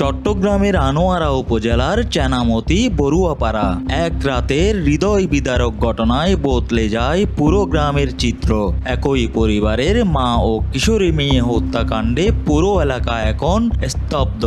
চট্টগ্রামের আনোয়ারা উপজেলার চেনামতি বড়ুয়াপাড়া এক রাতের হৃদয় বিদারক ঘটনায় বদলে যায় পুরো গ্রামের চিত্র। একই পরিবারের মা ও কিশোরী মেয়ে হত্যাকাণ্ডে পুরো এলাকা এখন স্তব্ধ।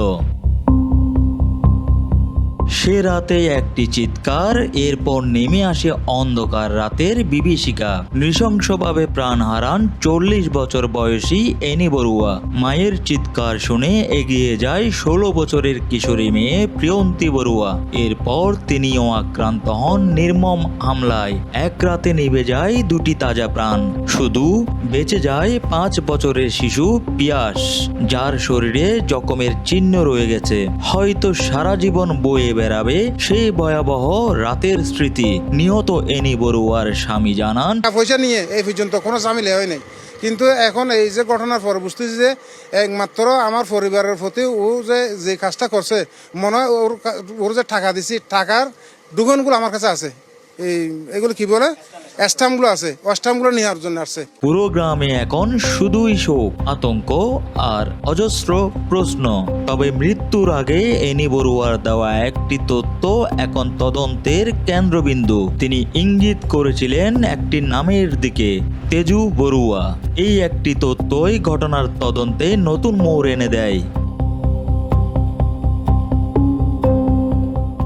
সে রাতে একটি চিৎকার, এরপর নেমে আসে অন্ধকার রাতের বিভীষিকা। নৃশংসভাবে প্রাণ হারান 40 বছর বয়সী এনি বড়ুয়া। মায়ের চিৎকার শুনে এগিয়ে যায় 16 বছরের কিশোরী মেয়ে প্রিয়ন্তী বড়ুয়া। এরপর তিনিও আক্রান্ত হন নির্মম হামলায়। এক রাতে নিভে যায় দুটি তাজা প্রাণ, শুধু বেঁচে যায় 5 বছরের শিশু পিয়াস, যার শরীরে জখমের চিহ্ন রয়ে গেছে। হয়তো সারা জীবন বয়ে বেড়াবে সেই ভয়াবহ রাতের স্মৃতি। নিহত এনি বড়ুয়ার স্বামী জানান, পয়সা নিয়ে এই পর্যন্ত কোনো ঝামেলা হয় নাই, কিন্তু এখন এই যে ঘটনার পর বুঝতেছি যে একমাত্র আমার পরিবারের প্রতি ও যে কাজটা করছে, মনে হয় ওর যে টাকা দিছি, টাকার দুগুণগুলো আমার কাছে আছে। এগুলো কি বলে স্ট্যাম্পগুলো আছে, স্ট্যাম্পগুলো নেওয়ার জন্য আসছে। পুরো গ্রামে এখন শুধুই শোক, আতঙ্ক আর অজস্র প্রশ্ন। তবে মৃত্যুর আগে এনি বড়ুয়ার দেওয়া একটি তথ্য এখন তদন্তের কেন্দ্রবিন্দু। তিনি ইঙ্গিত করেছিলেন একটি নামের দিকে, তেজু বড়ুয়া। এই একটি তথ্যই ঘটনার তদন্তে নতুন মোড় এনে দেয়।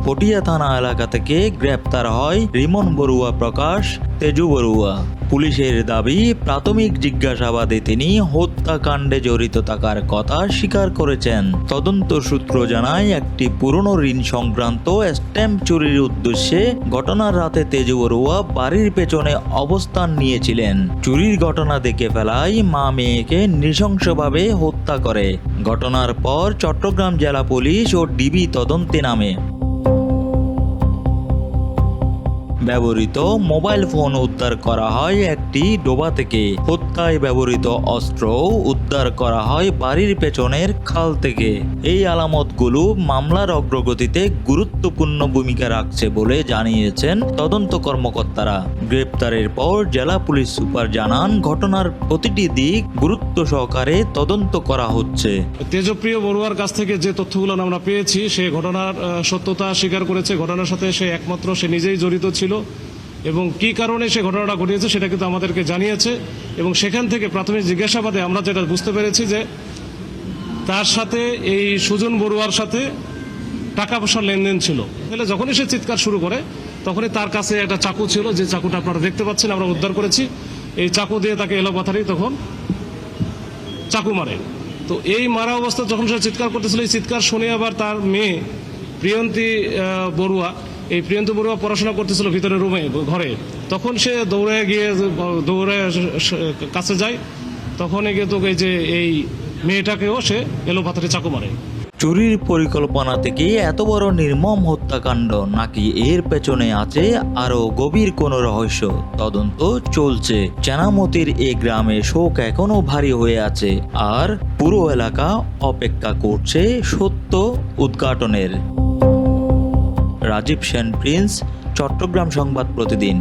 পটিয়া থানা এলাকা থেকে গ্রেপ্তার হয় রিমন বড়ুয়া প্রকাশ, তেজু বড়ুয়া। পুলিশের দাবি, প্রাথমিক জিজ্ঞাসাবাদে তিনি হত্যাকাণ্ডে জড়িত থাকার কথা স্বীকার করেছেন। তদন্ত সূত্র জানায়, একটি পুরনো ঋণ সংক্রান্ত স্ট্যাম্প চুরির উদ্দেশ্যে ঘটনার রাতে তেজু বড়ুয়া বাড়ির পেছনে অবস্থান নিয়েছিলেন। চুরির ঘটনা দেখে ফেলায় মা মেয়েকে নৃশংসভাবে হত্যা করে। ঘটনার পর চট্টগ্রাম জেলা পুলিশ ও ডিবি তদন্তে নামে। ব্যবহৃত মোবাইল ফোন উদ্ধার করা হয় একটি ডোবা থেকে। হত্যায় ব্যবহৃত অস্ত্রও উদ্ধার করা হয় বাড়ির পেছনের খাল থেকে। এই আলামতগুলো মামলার অগ্রগতিতে গুরুত্বপূর্ণ ভূমিকা রাখছে বলে জানিয়েছেন তদন্ত কর্মকর্তারা। গ্রেপ্তারের পর জেলা পুলিশ সুপার জানান, ঘটনার প্রতিটি দিক গুরুত্ব সহকারে তদন্ত করা হচ্ছে। তেজপ্রিয় বড়ুয়ার কাছ থেকে যে তথ্যগুলো আমরা পেয়েছি, সে ঘটনার সত্যতা স্বীকার করেছে। ঘটনার সাথে সে একমাত্র সে নিজেই জড়িত ছিল এবং কি কারণে সে ঘটনাটা ঘটিয়েছে সেটা কিন্তু আমাদেরকে জানিয়েছে। এবং সেখান থেকে প্রাথমিক জিজ্ঞাসাবাদে আমরা যেটা বুঝতে পেরেছি যে তার সাথে এই সুজন বড়ুয়ার সাথে টাকা পয়সার লেনদেন ছিল। তাহলে যখনই সে চিৎকার শুরু করে তখনই তার কাছে একটা চাকু ছিল, যে চাকুটা আপনারা দেখতে পাচ্ছেন, আমরা উদ্ধার করেছি। এই চাকু দিয়ে তাকে এলোপাথারি তখন চাকু মারে। তো এই মারা অবস্থা যখন সে চিৎকার করতেছিল, এই চিৎকার শুনে আবার তার মেয়ে প্রিয়ন্তী বড়ুয়া, এই প্রিয়ন্তী বড়ুয়া পড়াশোনা করতেছিল ভিতরে রুমে, ঘরে। তখন সে দৌড়ে কাছে যায়, তখনই কিন্তু এই যে এই মেয়েটাকেও সে এলোপাথারি চাকু মারে। চুরির পরিকল্পনা থেকে এত বড় নির্মম হত্যাকাণ্ড, নাকি এর পেছনে আছে আরো গভীর কোনো রহস্য? তদন্ত চলছে। চেনামতির এই গ্রামে শোক এখনো ভারী হয়ে আছে, আর পুরো এলাকা অপেক্ষা করছে সত্য উদ্ঘাটনের। রাজীব সেন প্রিন্স, চট্টগ্রাম সংবাদ প্রতিদিন।